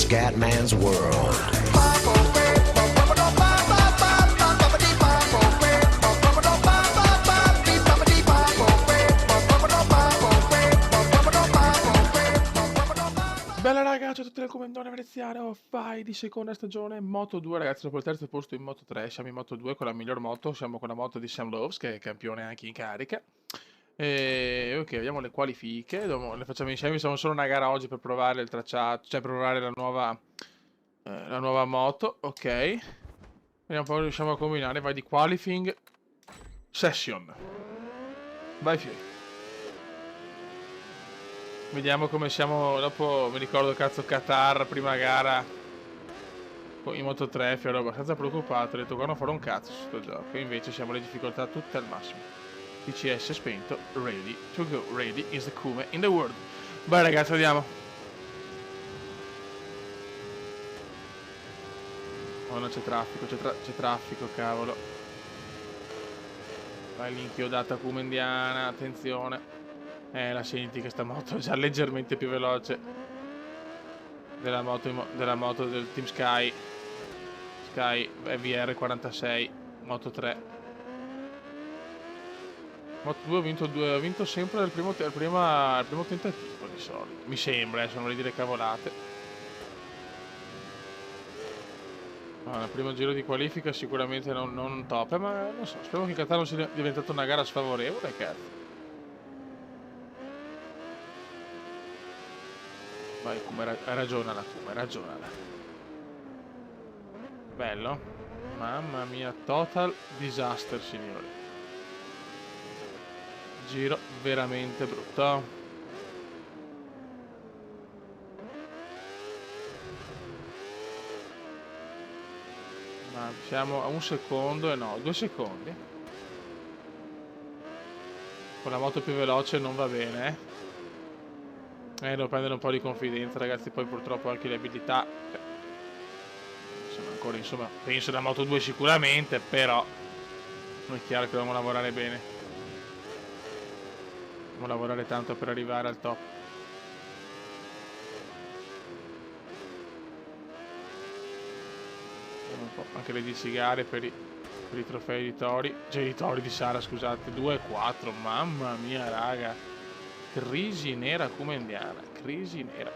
Scatman's World. Bella raga, ciao a tutti dal comandone veneziano, fai di seconda stagione Moto 2 ragazzi, dopo il terzo posto in Moto 3, siamo in Moto 2 con la miglior moto, siamo con la moto di Sam Loves che è campione anche in carica. E ok, vediamo le qualifiche, le facciamo insieme, facciamo solo una gara oggi per provare il tracciato, cioè per provare la nuova moto, ok. Vediamo un po' riusciamo a combinare, vai di qualifying session. Vai Fiori. Vediamo come siamo. Dopo mi ricordo cazzo Qatar, prima gara in Moto 3, ero abbastanza preoccupato, ho detto qua non farò un cazzo su sto gioco. E invece siamo le difficoltà tutte al massimo. DCS spento, ready to go, ready is the Kume in the world. Vai ragazzi, andiamo. Oh no, c'è traffico, c'è traffico, cavolo. Vai l'inchiodata Kume indiana, attenzione. La senti che sta moto è già leggermente più veloce della moto del Team Sky VR46 Moto 3. Moto 2 ho vinto sempre il primo tentativo di solito, mi sembra, se non voglio dire cavolate. Il primo giro di qualifica sicuramente non top, ma non so, spero che Qatar non sia diventata una gara sfavorevole, cazzo. Vai Kuma, ragionala Kuma, ragionala. Bello. Mamma mia, total disaster, signori. Giro veramente brutto. Ma siamo a un secondo e no, 2 secondi. Con la moto più veloce non va bene, devo prendere un po' di confidenza, ragazzi, poi purtroppo anche le abilità. Sono ancora, insomma, penso da Moto 2 sicuramente, però non è chiaro che dobbiamo lavorare bene. Dobbiamo lavorare tanto per arrivare al top. Un po' anche le 10 gare per i trofei di Tori, cioè i Tori di Sara, scusate, 2 e 4, mamma mia raga, crisi nera come indiana, crisi nera.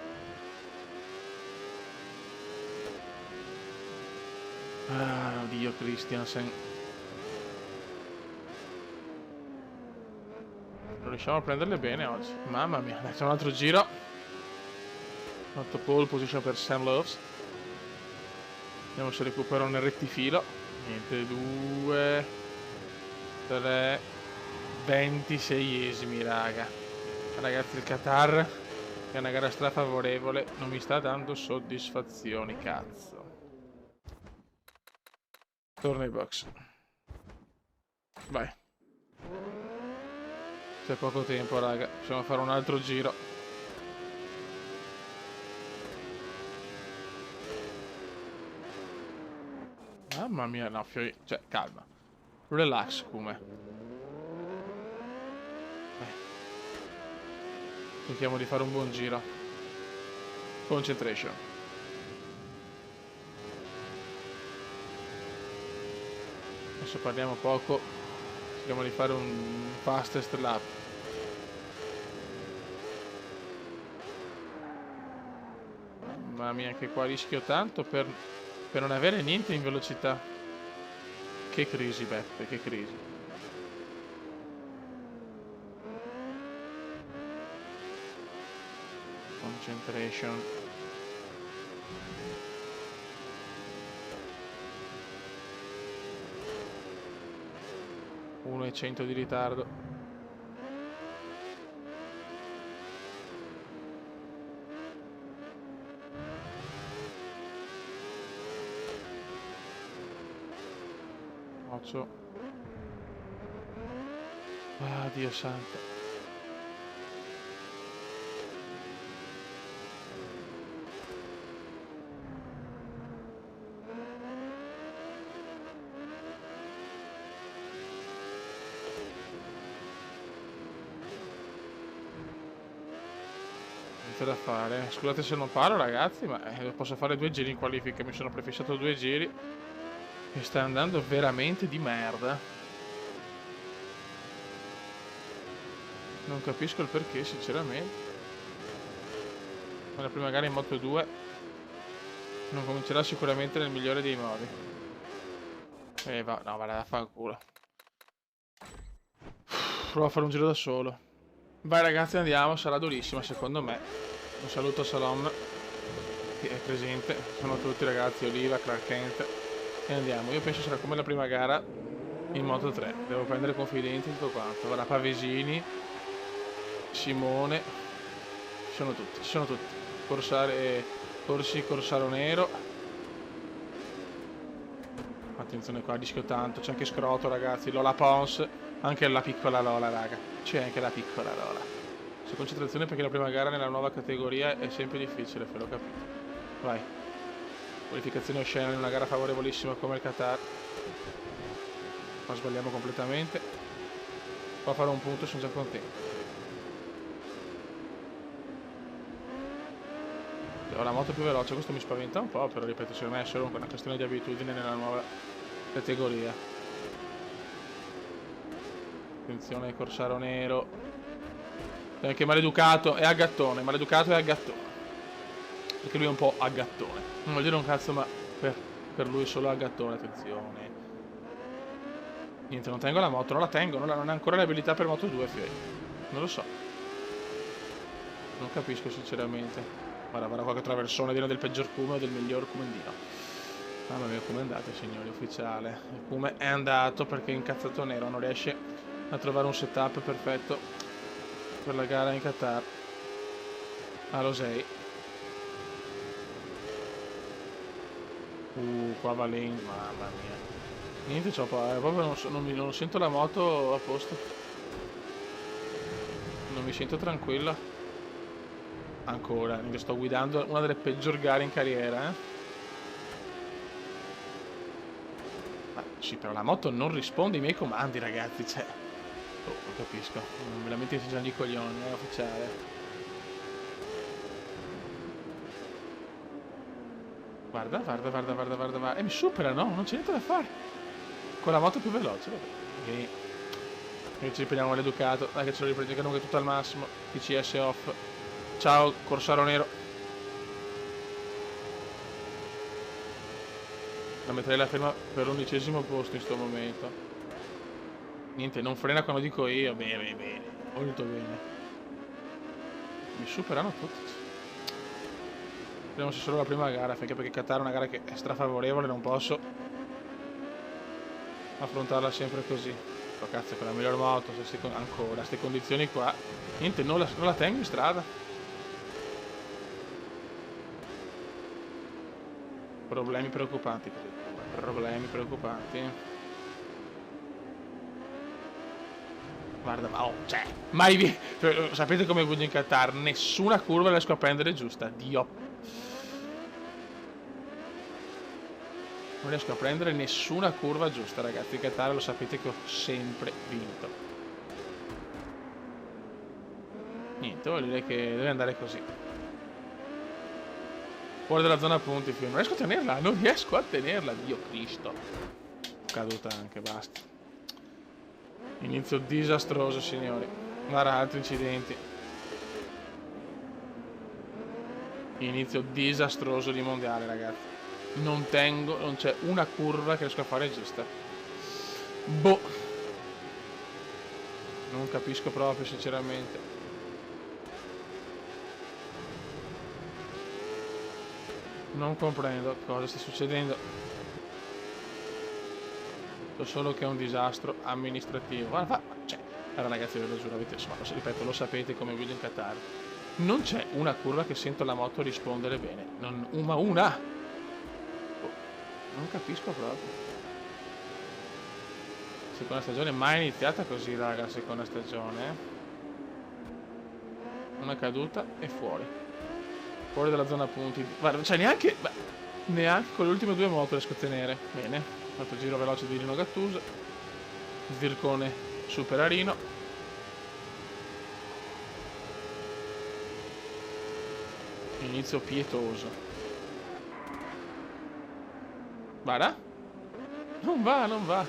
Ah, Dio Christiansen. Non riusciamo a prenderle bene oggi, mamma mia, dai, c'è un altro giro. 8 pole position per Sam Loves. Vediamo se recupero nel rettifilo. Niente, 2, 3, 26esimi, raga. Ragazzi, il Qatar, che è una gara strafavorevole, non mi sta dando soddisfazioni, cazzo. Torna ai box. Vai. C'è poco tempo, raga. Possiamo fare un altro giro. Mamma mia, no, Fiori. Cioè, calma. Relax, come. Cerchiamo di fare un buon giro. Concentration. Adesso parliamo poco. Cerchiamo di fare un fastest lap. Mamma mia, anche qua rischio tanto per non avere niente in velocità. Che crisi, Beppe, che crisi. Concentration. Uno e 100 di ritardo. Occhio. Ah, Dio santo. niente da fare. Scusate se non parlo ragazzi, ma posso fare 2 giri in qualifica. Mi sono prefissato 2 giri e sta andando veramente di merda. Non capisco il perché sinceramente. Ma la prima gara in Moto 2 non comincerà sicuramente nel migliore dei modi. No, vada a fanculo. Provo a fare un giro da solo. Vai ragazzi, andiamo, sarà durissima secondo me. Un saluto a Salom che è presente. Sono tutti ragazzi, Oliva, Clark Kent. E andiamo. Io penso sarà come la prima gara in Moto 3. Devo prendere confidenti in tutto quanto. Guarda, Pavesini, Simone. Ci sono tutti. Corsaro Nero. Attenzione qua, rischio tanto. C'è anche Scroto ragazzi. Lola Pons. Anche la piccola Lola raga. C'è anche la piccola Lola. Se concentrazione perché la prima gara nella nuova categoria è sempre difficile, ve l'ho capito. Vai. Qualificazione oscena in una gara favorevolissima come il Qatar. Ma sbagliamo completamente. Qua farò un punto, sono già contento. Ho la moto più veloce, questo mi spaventa un po', però ripeto, secondo me è solo una questione di abitudine nella nuova categoria. Attenzione, Corsaro Nero. Che maleducato, è aggattone, maleducato e aggattone. Perché lui è un po' aggattone. Non vuol dire un cazzo, ma per lui è solo aggattone, attenzione. Niente, non tengo la moto, non la tengo, non ha ancora le abilità per Moto 2, Fiori. Non lo so. Non capisco sinceramente. Guarda qua che traversone, viene del peggior Cume o del miglior Cumendino. Mamma mia, come è andato, signori, ufficiale. Il Cume è andato perché è incazzato nero, non riesce a trovare un setup perfetto per la gara in Qatar. Allo 6. Qua Valenti, mamma mia. Niente, proprio non sento la moto a posto. Non mi sento tranquilla. Ancora, sto guidando una delle peggior gare in carriera, Ma sì, però la moto non risponde ai miei comandi, ragazzi, cioè. Oh, non capisco. Veramente si già di coglioni, è ufficiale. Guarda. E mi supera, no? Non c'è niente da fare. Con la moto più veloce, vabbè. E ci riprendiamo l'educato. Dai che ce lo riprendiamo tutto al massimo. PCS off. Ciao, Corsaro Nero. La metterei la ferma per l'11° posto in sto momento. Niente, non frena quando dico io. Bene. Molto bene. Mi superano tutti. Speriamo sia solo la prima gara, perché Qatar è una gara che è strafavorevole, non posso affrontarla sempre così. Oh, cazzo, con la miglior moto, ancora, queste condizioni qua. Niente, non la tengo in strada. Problemi preoccupanti. Guarda, ma cioè, mai visto. Sapete come guido in Qatar? Nessuna curva riesco a prendere giusta. Dio. Non riesco a prendere nessuna curva giusta, ragazzi. In Qatar lo sapete che ho sempre vinto. Niente, vuol dire che deve andare così. Fuori dalla zona punti, non riesco a tenerla, Dio Cristo. Caduta anche, basta. Inizio disastroso, signori. Guarda, altri incidenti. Inizio disastroso di mondiale, ragazzi. Non c'è una curva che riesco a fare giusta. Boh. Non capisco proprio, sinceramente. Non comprendo cosa sta succedendo. So solo che è un disastro amministrativo. Guarda, ragazzi, ve lo giuro, ripeto, lo sapete come guido in Qatar. Non c'è una curva che sento la moto rispondere bene. Una! Oh, non capisco proprio. Seconda stagione mai iniziata così, raga, seconda stagione. Una caduta e fuori. Fuori dalla zona punti. Guarda, cioè neanche con le ultime 2 moto riesco a tenere. Bene. Altro giro veloce di Rino Gattuso. Zircone supera Rino. Inizio pietoso. Vada? Non va, non va.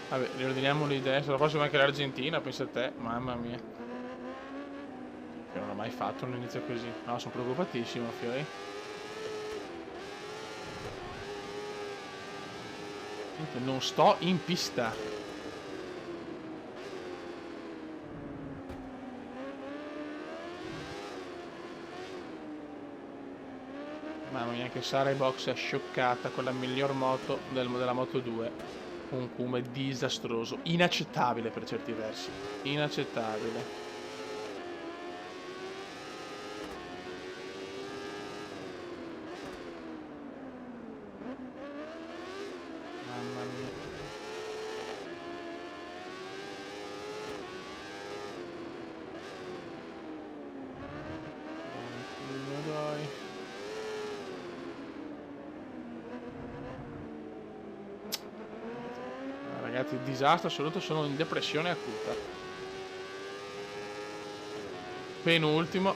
Vabbè, riordiniamo l'idea. Se la prossima anche l'Argentina, pensa a te. Mamma mia. Io non ho mai fatto un inizio così. No, sono preoccupatissimo, Fiori. Non sto in pista. Mamma mia, anche Sara Box è scioccata con la miglior moto della Moto 2. Un cume disastroso. Inaccettabile per certi versi. Inaccettabile. Mamma mia. Dai. Ragazzi, disastro assoluto, sono in depressione acuta. Penultimo.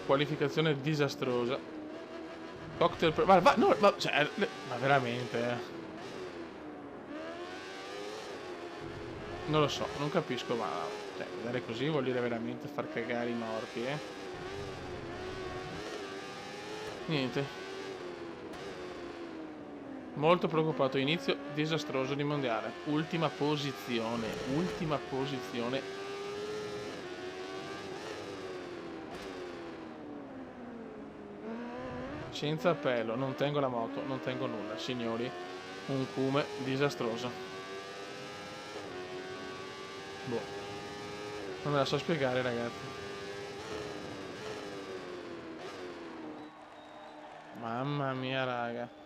Qualificazione disastrosa. Cocktail cioè, ma veramente. Non lo so, non capisco, ma cioè, andare così vuol dire veramente far cagare i morti, Niente. Molto preoccupato, inizio disastroso di mondiale. Ultima posizione. Senza appello, non tengo la moto, non tengo nulla, signori. Un cume disastroso. Boh. Non me la so spiegare, ragazzi. Mamma mia, raga.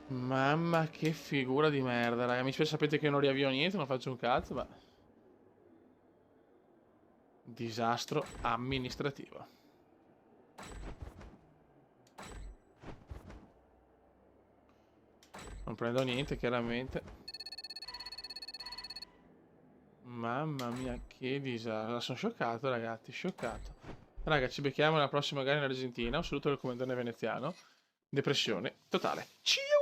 Mamma che figura di merda, raga. Mi spiace, sapete che non riavvio niente, non faccio un cazzo, ma... Disastro amministrativo. Non prendo niente, chiaramente. Mamma mia, che disastro. Sono scioccato, ragazzi, scioccato. Raga, ci becchiamo alla prossima gara in Argentina. Un saluto dal comandante veneziano. Depressione totale. Ciao!